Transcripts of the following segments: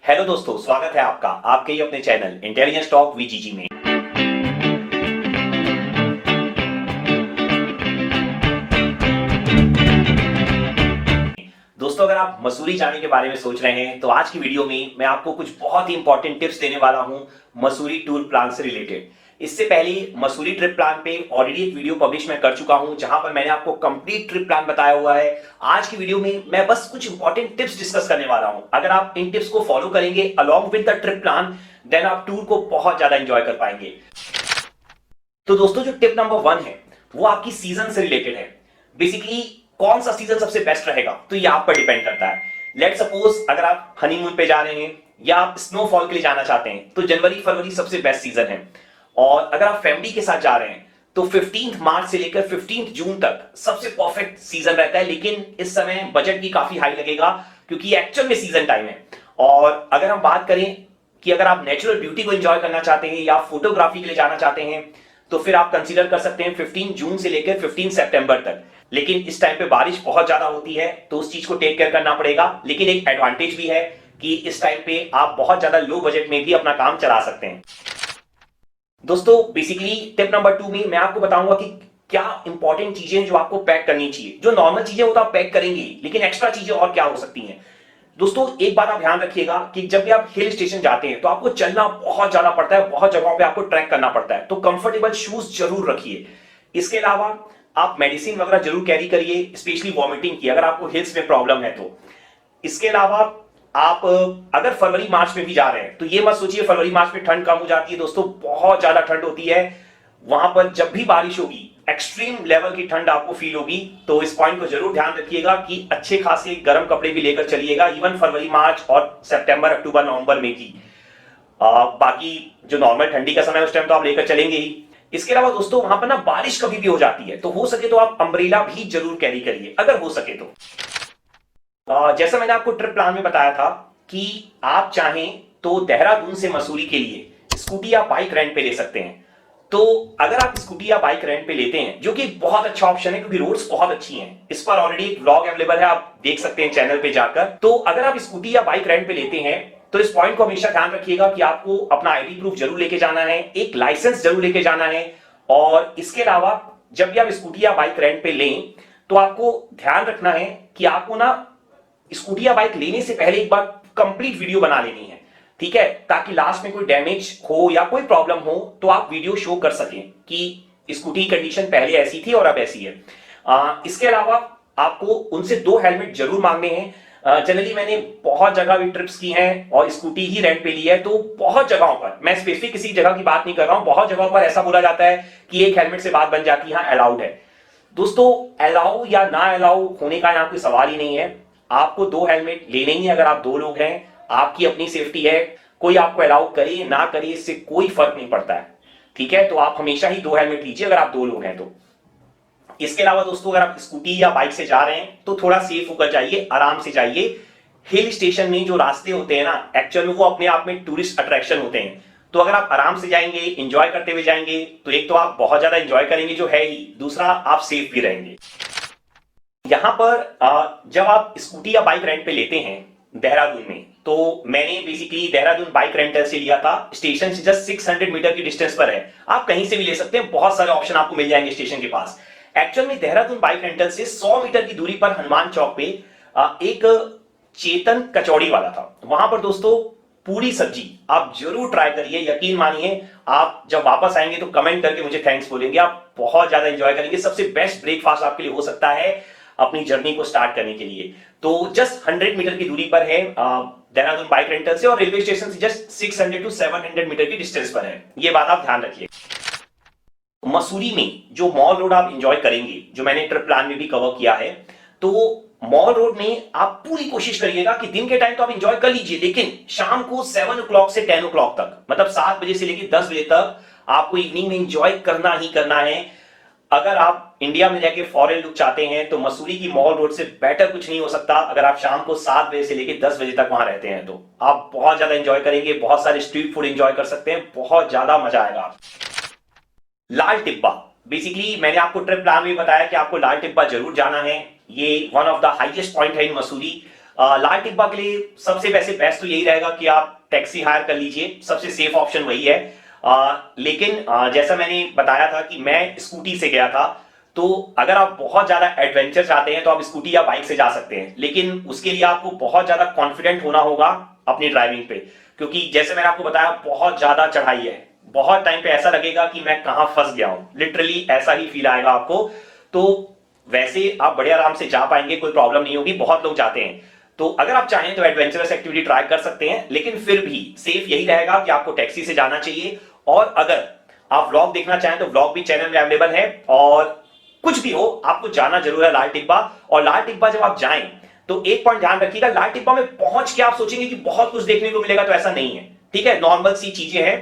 Hello दोस्तों, स्वागत है आपका आपके ही अपने चैनल इंटेलिजेंस टॉक वीजीजी में। दोस्तों, अगर आप मसूरी जाने के बारे में सोच रहे हैं तो आज की वीडियो में मैं आपको कुछ बहुत ही इंपॉर्टेंट टिप्स देने वाला हूं मसूरी टूर प्लान से रिलेटेड। इससे पहले मसूरी ट्रिप प्लान पे ऑलरेडी एक वीडियो पब्लिश मैं कर चुका हूं जहां पर मैंने आपको कंप्लीट ट्रिप प्लान बताया हुआ है। आज की वीडियो में मैं बस कुछ इंपॉर्टेंट टिप्स डिस्कस करने वाला हूं। अगर आप इन टिप्स को फॉलो करेंगे along with the trip plan, then आप टूर को बहुत ज्यादा एंजॉय कर पाएंगे। तो दोस्तों, जो टिप नंबर 1 है वो आपकी सीजन से रिलेटेड है। बेसिकली कौन सा सीजन सबसे बेस्ट रहेगा तो ये आप पर डिपेंड करता है। लेट सपोज अगर आप हनीमून पे जा रहे हैं या आप स्नोफॉल के लिए जाना चाहते हैं तो जनवरी फरवरी सबसे बेस्ट सीजन है। और अगर आप फैमिली के साथ जा रहे हैं तो 15 मार्च से लेकर 15 जून तक सबसे परफेक्ट सीजन रहता है। लेकिन इस समय बजट भी काफी हाई लगेगा क्योंकि एक्चुअल में सीजन टाइम है। और अगर हम बात करें कि अगर आप नेचुरल ब्यूटी को एंजॉय करना चाहते हैं या फोटोग्राफी के लिए जाना चाहते हैं तो फिर आप कंसीडर कर सकते हैं 15 जून से लेकर 15 सितंबर तक। लेकिन इस टाइम पे बारिश बहुत ज्यादा होती है तो उस चीज को टेक केयर करना पड़ेगा। लेकिन एक एडवांटेज भी है कि इस टाइम पे आप बहुत ज्यादा लो बजट में भी अपना काम चला सकते हैं। दोस्तों, बेसिकली टिप नंबर 2 में मैं आपको बताऊंगा कि क्या इंपॉर्टेंट चीजें जो आपको पैक करनी चाहिए। जो नॉर्मल चीजें वो तो आप पैक करेंगे, लेकिन एक्स्ट्रा चीजें और क्या हो सकती हैं। दोस्तों, एक बात आप ध्यान रखिएगा कि जब भी आप हिल स्टेशन जाते हैं तो आपको चलना बहुत ज्यादा पड़ता है, बहुत जगहों पे आपको ट्रैक करना पड़ता है, तो कंफर्टेबल शूज जरूर रखिए। इसके अलावा आप मेडिसिन वगैरह जरूर कैरी करिए, स्पेशली वॉमिटिंग की अगर आपको हिल्स में प्रॉब्लम है तो। इसके अलावा आप अगर फरवरी मार्च में भी जा रहे हैं तो ये मत सोचिए फरवरी मार्च में ठंड कम हो जाती है। दोस्तों, बहुत ज्यादा ठंड होती है वहां पर। जब भी बारिश होगी एक्सट्रीम लेवल की ठंड आपको फील होगी, तो इस पॉइंट को जरूर ध्यान रखिएगा कि अच्छे खासे गर्म कपड़े भी लेकर चलिएगा, इवन फरवरी मार्च और सितंबर अक्टूबर नवंबर में भी। बाकी जो नॉर्मल ठंडी का समय उस टाइम तो आप लेकर चलेंगे ही। इसके अलावा दोस्तों, वहां पर ना बारिश कभी भी हो जाती है तो हो सके तो आप अम्ब्रेला भी जरूर कैरी करिए अगर हो सके तो। जैसा मैंने आपको ट्रिप प्लान में बताया था कि आप चाहें तो देहरादून से मसूरी के लिए स्कूटी या बाइक रेंट पे ले सकते हैं। तो अगर आप स्कूटी या बाइक रेंट पे लेते हैं, जो कि बहुत अच्छा ऑप्शन है क्योंकि रोड्स बहुत अच्छी हैं, इस पर ऑलरेडी एक व्लॉग अवेलेबल है, आप देख सकते हैं चैनल पे जाकर। तो अगर आप स्कूटी या बाइक रेंट पे लेते हैं तो इस पॉइंट को हमेशा ध्यान रखिएगा कि आपको अपना आईडी प्रूफ जरूर लेके जाना है, एक लाइसेंस जरूर लेके जाना है। और इसके अलावा जब भी आप स्कूटी या बाइक रेंट पे लें तो आपको ध्यान रखना है कि आपको ना स्कूटी या बाइक लेने से पहले एक बार कंप्लीट वीडियो बना लेनी है, ठीक है, ताकि लास्ट में कोई डैमेज हो या कोई प्रॉब्लम हो तो आप वीडियो शो कर सकें कि स्कूटी की कंडीशन पहले ऐसी थी और अब ऐसी है। इसके अलावा आपको उनसे 2 हेलमेट जरूर मांगने हैं। जनरली मैंने बहुत जगह भी ट्रिप्स की हैं और स्कूटी ही रेंट पे ली है, तो बहुत जगहों पर, मैं स्पेसिफिक किसी जगह की बात नहीं कर रहा हूं, बहुत जगहों पर ऐसा बोला जाता है कि एक हेलमेट से बात बन जाती है, हाँ अलाउड है। दोस्तों, अलाउ या ना अलाउ होने का यहां कोई सवाल ही नहीं है। आपको 2 हेलमेट लेने ही, अगर आप 2 लोग हैं, आपकी अपनी सेफ्टी है, कोई आपको अलाउ करे ना करे इससे कोई फर्क नहीं पड़ता है, ठीक है। तो आप हमेशा ही 2 हेलमेट लीजिए अगर आप 2 लोग हैं तो। इसके अलावा दोस्तों, अगर आप स्कूटी या बाइक से जा रहे हैं तो थोड़ा सेफ होकर जाइए, आराम से जाइए। हिल स्टेशन में जो रास्ते होते हैं ना, एक्चुअल में वो अपने आप में टूरिस्ट अट्रैक्शन होते हैं। तो अगर आप आराम से जाएंगे, इंजॉय करते हुए जाएंगे, तो एक तो आप बहुत ज्यादा इंजॉय करेंगे जो है ही, दूसरा आप सेफ भी रहेंगे। यहां पर जब आप स्कूटी या बाइक रेंट पे लेते हैं देहरादून में, तो मैंने बेसिकली देहरादून बाइक रेंटल से लिया था। स्टेशन से जस्ट 600 मीटर की डिस्टेंस पर है, आप कहीं से भी ले सकते हैं, बहुत सारे ऑप्शन आपको मिल जाएंगे स्टेशन के पास। एक्चुअल में देहरादून बाइक रेंटल से 100 मीटर की दूरी पर हनुमान चौक पे एक चेतन कचौड़ी वाला था। वहां पर दोस्तों पूरी सब्जी आप जरूर ट्राई करिए, यकीन मानिए आप जब वापस आएंगे तो कमेंट करके मुझे थैंक्स बोलेंगे, आप बहुत ज्यादा एंजॉय करेंगे। सबसे बेस्ट ब्रेकफास्ट आपके लिए हो सकता है अपनी जर्नी को स्टार्ट करने के लिए। तो जस्ट 100 मीटर की दूरी पर है देहरादून बाइक रेंटल से, और रेलवे स्टेशन से जस्ट 600 to 700 मीटर की डिस्टेंस पर है, ये बात आप ध्यान रखिए। मसूरी में जो मॉल रोड आप एंजॉय करेंगे, जो मैंने ट्रिप प्लान में भी कवर किया है, तो मॉल रोड में आप पूरी कोशिश करिएगा कि दिन के टाइम तो आप एंजॉय कर लीजिए, लेकिन शाम को 7 o'clock से 10 o'clock तक, मतलब 7 बजे से लेकर 10 बजे तक आपको इवनिंग में एंजॉय करना ही करना है। अगर आप इंडिया में जाके फॉरेन लुक चाहते हैं तो मसूरी की मॉल रोड से बेटर कुछ नहीं हो सकता। अगर आप शाम को 7 बजे से लेकर 10 बजे तक वहां रहते हैं तो आप बहुत ज्यादा एंजॉय करेंगे, बहुत सारे स्ट्रीट फूड एंजॉय कर सकते हैं, बहुत ज्यादा मजा आएगा। लाल टिब्बा, बेसिकली मैंने आपको ट्रिप प्लान में बताया कि आपको लाल टिब्बा जरूर जाना है। ये one of the highest point है इन मसूरी। लाल टिब्बा के लिए सबसे वैसे बेस्ट तो यही रहेगा कि आप टैक्सी हायर कर लीजिए, सबसे सेफ ऑप्शन वही है। लेकिन जैसा मैंने बताया था कि मैं स्कूटी से गया था, तो अगर आप बहुत ज्यादा एडवेंचर चाहते हैं तो आप स्कूटी या बाइक से जा सकते हैं, लेकिन उसके लिए आपको बहुत ज्यादा कॉन्फिडेंट होना होगा अपनी ड्राइविंग पे, क्योंकि जैसे मैंने आपको बताया बहुत ज्यादा चढ़ाई है। बहुत टाइम पे ऐसा लगेगा कि मैं कहां फंस गया हूं, लिटरली ऐसा ही फील आएगा आपको। तो वैसे आप बड़े आराम से जा पाएंगे, कोई प्रॉब्लम नहीं होगी, बहुत लोग जाते हैं। तो अगर आप चाहें तो एडवेंचरस एक्टिविटी ट्राई कर सकते हैं, लेकिन फिर भी सेफ यही रहेगा कि आपको टैक्सी से जाना चाहिए। और अगर आप व्लॉग देखना चाहें तो व्लॉग भी चैनल में अवेलेबल है, और कुछ भी हो आपको जाना जरूर है लाल टिब्बा। और लाल टिब्बा जब आप जाएं तो एक पॉइंट ध्यान रखिएगा, लाल टिब्बा में पहुंच के आप सोचेंगे कि बहुत कुछ देखने को मिलेगा, तो ऐसा नहीं है। ठीक है, नॉर्मल सी चीजें हैं,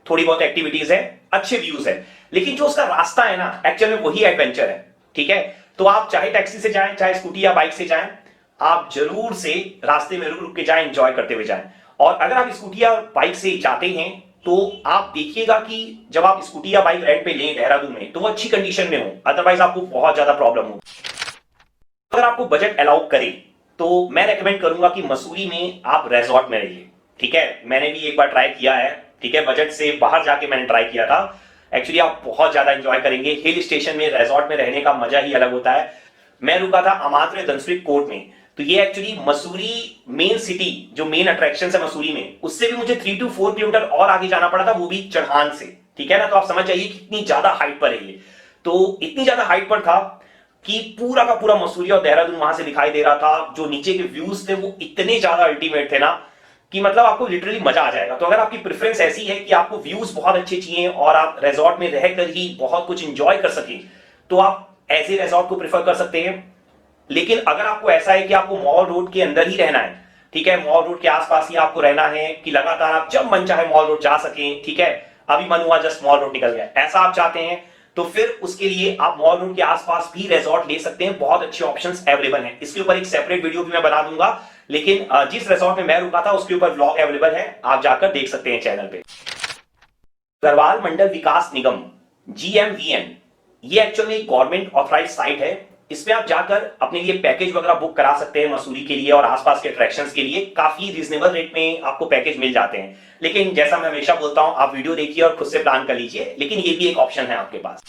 थोड़ी बहुत एक्टिविटीज है, अच्छे व्यूज है, लेकिन जो उसका रास्ता है ना, एक्चुअल में वही एडवेंचर है। ठीक है, तो आप चाहे टैक्सी से जाएं, चाहे स्कूटी या बाइक से जाएं, आप जरूर से रास्ते में रुक रुक के जाएं, एंजॉय करते हुए जाएं। और अगर आप स्कूटी या बाइक से जाते हैं तो आप देखिएगा कि जब आप स्कूटी या बाइक रेंट पे लें देहरादून में, तो वो अच्छी कंडीशन में हो, अदरवाइज आपको बहुत ज्यादा प्रॉब्लम हो। अगर आपको बजट अलाउ करे तो मैं रेकमेंड करूंगा कि मसूरी में आप रेजॉर्ट में रहिए। ठीक है, मैंने भी एक बार ट्राई किया है। ठीक है, बजट से बाहर जाके मैंने ट्राई किया था। एक्चुअली आप बहुत ज्यादा एंजॉय करेंगे, हिल स्टेशन में रेजॉर्ट में रहने का मजा ही अलग होता है। मैं रुका था अमात्र धनसुरी कोर्ट में, तो ये एक्चुअली मसूरी मेन सिटी जो मेन अट्रैक्शन है मसूरी में, उससे भी मुझे 3 to 4 किलोमीटर और आगे जाना पड़ा था, वो भी चढ़ान से। ठीक है ना, तो आप समझ जाइए कितनी ज्यादा हाइट पर है ये। तो इतनी ज्यादा हाइट पर था कि पूरा का पूरा मसूरी और देहरादून वहां से दिखाई दे रहा था। जो नीचे के व्यूज थे वो इतने ज्यादा अल्टीमेट थे ना कि मतलब आपको लिटरली मजा आ जाएगा। तो अगर आपकी प्रेफरेंस ऐसी है कि आपको व्यूज बहुत अच्छे चाहिए और आप रिजॉर्ट में रहकर ही बहुत कुछ एंजॉय कर सकें, तो आप ऐसे रिजॉर्ट को प्रेफर कर सकते हैं। लेकिन अगर आपको ऐसा है कि आपको मॉल रोड के अंदर ही रहना है, ठीक है, मॉल रोड के आसपास ही आपको रहना है कि लगातार आप जब मन चाहे मॉल रोड जा सकें, ठीक है, अभी मन हुआ जस्ट मॉल रोड निकल गया, ऐसा आप चाहते हैं, तो फिर उसके लिए आप मॉल रोड के आसपास भी रिजॉर्ट ले सकते हैं। बहुत अच्छे ऑप्शंस अवेलेबल हैं, इसके ऊपर एक सेपरेट वीडियो भी मैं बना दूंगा। लेकिन जिस रिजॉर्ट में मैं रुका था उसके ऊपर व्लॉग अवेलेबल है, आप जाकर देख सकते हैं चैनल पे। गढ़वाल मंडल विकास निगम GMVN, ये एक्चुअली एक गवर्नमेंट ऑथराइज साइट है। इसमें आप जाकर अपने लिए पैकेज वगैरह बुक करा सकते हैं मसूरी के लिए और आसपास के अट्रैक्शंस के लिए। काफी रीजनेबल रेट में आपको पैकेज मिल जाते हैं। लेकिन जैसा मैं हमेशा बोलता हूं, आप वीडियो देखिए और खुद से प्लान कर लीजिए, लेकिन ये भी एक ऑप्शन है आपके पास।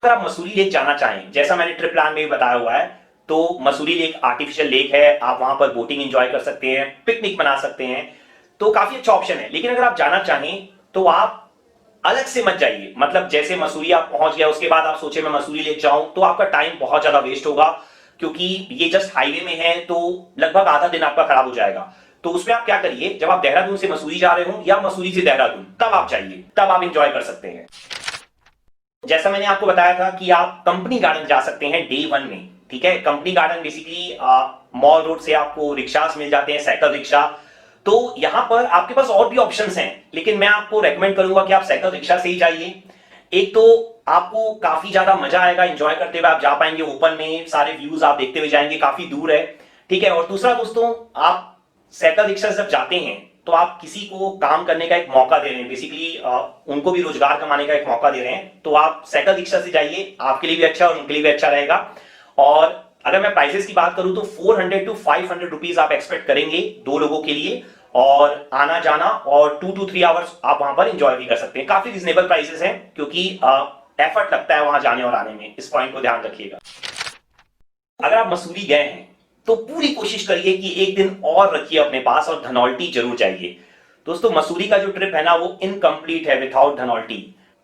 अगर आप मसूरी लेक जाना चाहें, जैसा मैंने ट्रिप प्लान में भी बताया हुआ है, तो मसूरी लेक आर्टिफिशियल लेक है, आप वहां पर बोटिंग एंजॉय कर सकते हैं, पिकनिक बना सकते हैं, तो काफी अच्छा ऑप्शन है। लेकिन अगर आप जाना चाहें तो आप अलग से मत जाइए। मतलब जैसे मसूरी आप पहुंच गया, उसके बाद आप सोचे मैं मसूरी लेक जाऊं, तो आपका टाइम बहुत ज्यादा वेस्ट होगा, क्योंकि ये जस्ट हाईवे में है, तो लगभग आधा दिन आपका खराब हो जाएगा। तो उसमें आप क्या करिए, जब आप देहरादून से मसूरी जा रहे हो या मसूरी से देहरादून, तब आप जाइए, तब आप इंजॉय कर सकते हैं। जैसा मैंने आपको बताया था कि आप कंपनी गार्डन जा सकते हैं डे 1 में। ठीक है, company garden basically mall road से आपको रिक्शास मिल जाते हैं, साइकिल रिक्शा। तो यहां पर आपके पास और भी ऑप्शंस हैं, लेकिन मैं आपको रेकमेंड करूंगा कि आप साइकिल रिक्शा से ही जाइए। एक तो आपको काफी ज्यादा मजा आएगा, एंजॉय करते हुए आप जा पाएंगे, ओपन में सारे व्यूज आप देखते हुए जाएंगे, काफी दूर है। ठीक है, और दूसरा दोस्तों, आप साइकिल रिक्शा जब जाते हैं तो आप किसी को काम करने का एक मौका दे रहे हैं, बेसिकली उनको भी रोजगार कमाने का एक मौका दे रहे हैं। तो आप साइकिल रिक्शा से जाइए, आपके लिए भी अच्छा और उनके लिए भी अच्छा रहेगा। और अगर मैं प्राइसेस की बात करूं तो 400 to 500 रुपीज आप एक्सपेक्ट करेंगे 2 लोगों के लिए, और आना जाना, और 2 to 3 आवर्स आप वहां पर एंजॉय भी कर सकते हैं। काफी रिजनेबल प्राइसेस हैं, क्योंकि एफर्ट लगता है वहां जाने और आने में, इस पॉइंट को ध्यान रखिएगा। अगर आप मसूरी गए हैं तो पूरी कोशिश करिए कि एक दिन और रखिए अपने पास और धनौल्टी जरूर जाइए। दोस्तों, मसूरी का जो ट्रिप है ना, वो इनकम्प्लीट है विदाउट धनौल्टी।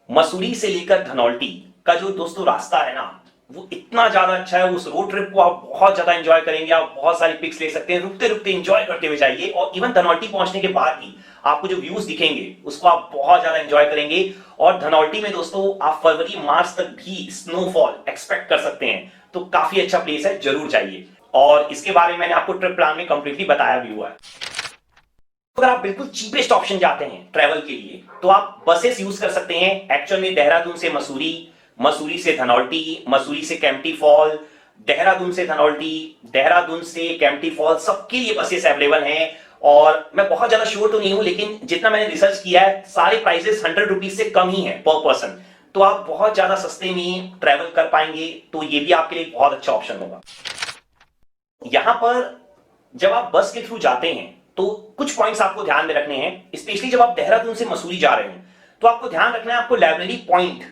मसूरी से लेकर धनौल्टी का जो दोस्तों रास्ता है ना, वो इतना ज्यादा अच्छा है। उस रोड ट्रिप को आप बहुत ज्यादा एंजॉय करेंगे, आप बहुत सारी पिक्स ले सकते हैं, रुकते रुकते एंजॉय करते हुए जाइए। और इवन धनौल्टी पहुंचने के बाद भी आपको जो व्यूज दिखेंगे उसको आप बहुत ज्यादा एंजॉय करेंगे। और धनौल्टी में दोस्तों आप फरवरी मार्च तक भी स्नोफॉल एक्सपेक्ट कर सकते हैं, तो काफी अच्छा प्लेस है, जरूर जाइए। और इसके बारे में मैंने आपको ट्रिप प्लान में कंप्लीटली बताया भी हुआ है। अगर आप बिल्कुल चीपेस्ट ऑप्शन जाते हैं ट्रैवल के लिए, तो आप बसेस यूज कर सकते हैं। एक्चुअल में देहरादून से मसूरी, मसूरी से धनौल्टी, मसूरी से कैंपटी फॉल, देहरादून से धनौल्टी, देहरादून से कैंपटी फॉल, सबके लिए बसेस अवेलेबल हैं। और मैं बहुत ज्यादा श्योर तो नहीं हूं, लेकिन जितना मैंने रिसर्च किया है, सारे प्राइसेस 100 रुपीज से कम ही है पर पर्सन। तो आप बहुत ज्यादा सस्ते में ट्रैवल कर पाएंगे, तो ये भी आपके लिए बहुत अच्छा ऑप्शन होगा। यहां पर जब आप बस के थ्रू जाते हैं तो कुछ पॉइंट्स आपको ध्यान में रखने हैं, स्पेशली जब आप देहरादून से मसूरी जा रहे हैं तो आपको ध्यान रखना है, आपको लाइब्रेरी पॉइंट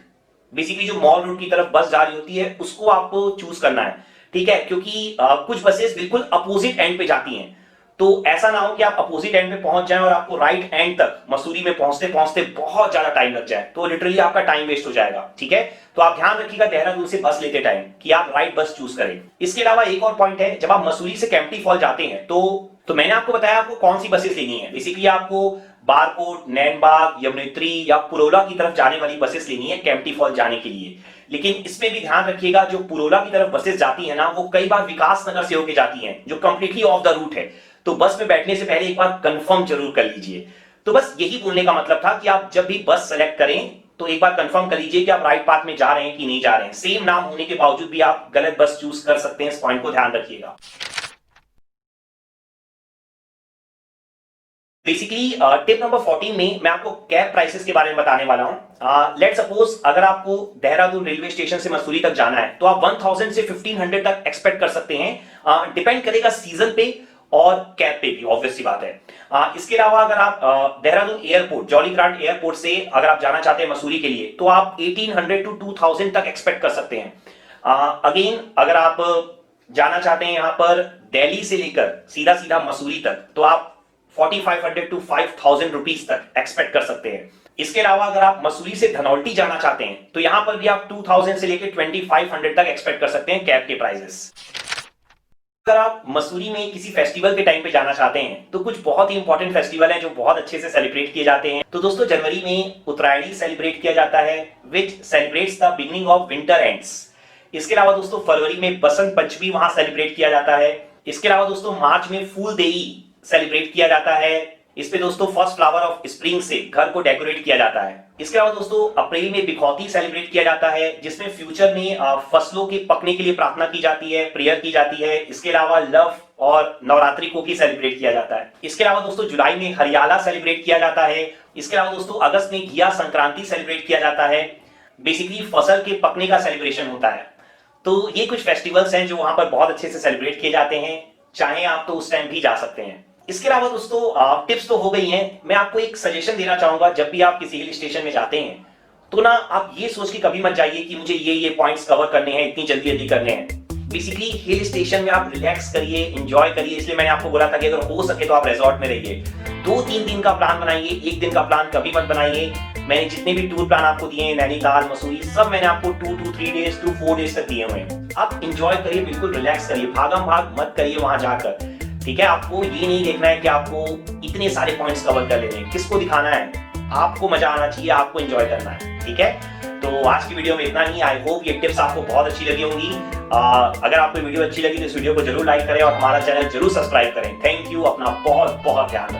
बेसिकली जो मॉल रोड की तरफ बस जा रही होती है उसको आपको चूज करना है, ठीक है, क्योंकि कुछ बसेस बिल्कुल अपोजिट एंड पे जाती हैं। तो ऐसा ना हो कि आप अपोजिट एंड पे पहुंच जाएं और आपको राइट एंड तक मसूरी में पहुंचते पहुंचते बहुत ज्यादा टाइम लग जाए, तो लिटरली आपका टाइम वेस्ट हो जाएगा, ठीक है। तो आप ध्यान रखिएगा देहरादून से बस लेते टाइम कि आप राइट बस चूज करें। इसके अलावा एक और पॉइंट है, जब आप मसूरी से केम्प्टी फॉल जाते हैं तो मैंने आपको बताया आपको कौन सी बसेस लेनी है। बेसिकली आपको बारकोट, नैनबाग, यमुनोत्री या पुरोला की तरफ जाने वाली बसेस लेनी है केम्प्टी फॉल जाने के लिए। लेकिन इसमें भी ध्यान रखिएगा जो पुरोला की तरफ बसेस जाती है ना, वो कई बार विकास नगर से होकर जाती हैं जो कंप्लीटली ऑफ द रूट है, तो बस में बैठने से पहले एक बार कंफर्म जरूर कर लीजिए। तो बस यही बोलने का मतलब था कि आप जब भी बस सेलेक्ट करें तो एक बार कंफर्म कर लीजिए कि आप राइट पाथ में जा रहे हैं कि नहीं जा रहे हैं। सेम नाम होने के बावजूद भी आप गलत बस चूज कर सकते हैं, इस पॉइंट को ध्यान रखिएगा। बेसिकली टिप नंबर 14 में मैं आपको कैब प्राइसेस के बारे में बताने वाला हूं। लेट सपोज अगर आपको देहरादून रेलवे स्टेशन से मसूरी तक जाना है तो आप 1000 से 1500 तक एक्सपेक्ट कर सकते हैं। डिपेंड करेगा सीजन पे और कैब पे भी, ऑब्वियस सी बात है। इसके अलावा अगर आप Dehradun airport, jolly grant airport से अगर आप जाना चाहते हैं मसूरी के लिए तो आप 1800 टू 2000 तक एक्सपेक्ट कर सकते हैं। अगेन अगर आप जाना चाहते हैं यहां पर दिल्ली से लेकर सीधा सीधा मसूरी तक तो आप 4500 टू 5000 रुपीज तक एक्सपेक्ट कर सकते हैं। इसके अलावा अगर आप मसूरी से धनौल्टी जाना चाहते हैं तो यहां पर भी आप 2000 से लेकर 2500 तक एक्सपेक्ट कर सकते हैं कैब के प्राइसेस। अगर आप मसूरी में किसी फेस्टिवल के टाइम पे जाना चाहते हैं तो कुछ बहुत ही इंपॉर्टेंट फेस्टिवल हैं जो बहुत अच्छे से सेलिब्रेट किए जाते हैं। तो दोस्तों जनवरी में उत्तरायणी सेलिब्रेट किया जाता है which celebrates the beginning of winter ends. इसके अलावा दोस्तों फरवरी में बसंत पंचमी वहां सेलिब्रेट किया जाता है। इसके अलावा दोस्तों मार्च में फूल देई सेलिब्रेट किया जाता है। इस पे दोस्तों फर्स्ट फ्लावर ऑफ स्प्रिंग से घर को डेकोरेट किया जाता है। इसके अलावा दोस्तों अप्रैल में बिखौती सेलिब्रेट किया जाता है जिसमें फ्यूचर में फसलों के पकने के लिए प्रार्थना की जाती है, प्रेयर की जाती है। इसके अलावा लव और नवरात्रि को भी सेलिब्रेट किया जाता है। इसके अलावा दोस्तों जुलाई में हरियाला सेलिब्रेट किया जाता है। इसके अलावा दोस्तों अगस्त में घिया संक्रांति सेलिब्रेट किया जाता है। बेसिकली फसल के पकने का सेलिब्रेशन होता है। तो ये कुछ फेस्टिवल्स हैं जो वहां पर बहुत अच्छे से सेलिब्रेट किए जाते हैं, चाहे आप तो उस टाइम भी जा सकते हैं। इसके अलावा दोस्तों टिप्स तो हो गई हैं, मैं आपको एक सजेशन देना चाहूंगा। जब भी आप किसी हिल स्टेशन में जाते हैं तो ना आप ये सोच के कभी मत जाइए कि मुझे ये पॉइंट्स कवर करने हैं, इतनी जल्दी जल्दी करने हैं। बेसिकली हिल स्टेशन में आप रिलैक्स करिए, एंजॉय करिए। इसलिए मैंने आपको बोला था कि अगर हो सके तो आप रिजॉर्ट में रहिए। 2-3 दिन का प्लान बनाइए, एक दिन का प्लान कभी मत बनाइए। मैंने जितने भी टूर प्लान आपको दिए हैं, नैनीताल, मसूरी, सब मैंने आपको 2 to 3 days to 4 days तक दिए हुए हैं। आप एंजॉय करिए, बिल्कुल रिलैक्स करिए, भागम भाग मत करिए वहां जाकर, ठीक है। आपको ये नहीं देखना है कि आपको इतने सारे पॉइंट्स कवर कर लेने हैं, किसको दिखाना है, आपको मजा आना चाहिए, आपको एंजॉय करना है, ठीक है। तो आज की वीडियो में इतना ही। आई होप ये टिप्स आपको बहुत अच्छी लगी होंगी। अगर आपको वीडियो अच्छी लगी तो इस वीडियो को जरूर लाइक करें और हमारा चैनल जरूर सब्सक्राइब करें। थैंक यू, अपना बहुत बहुत ध्यान रखें।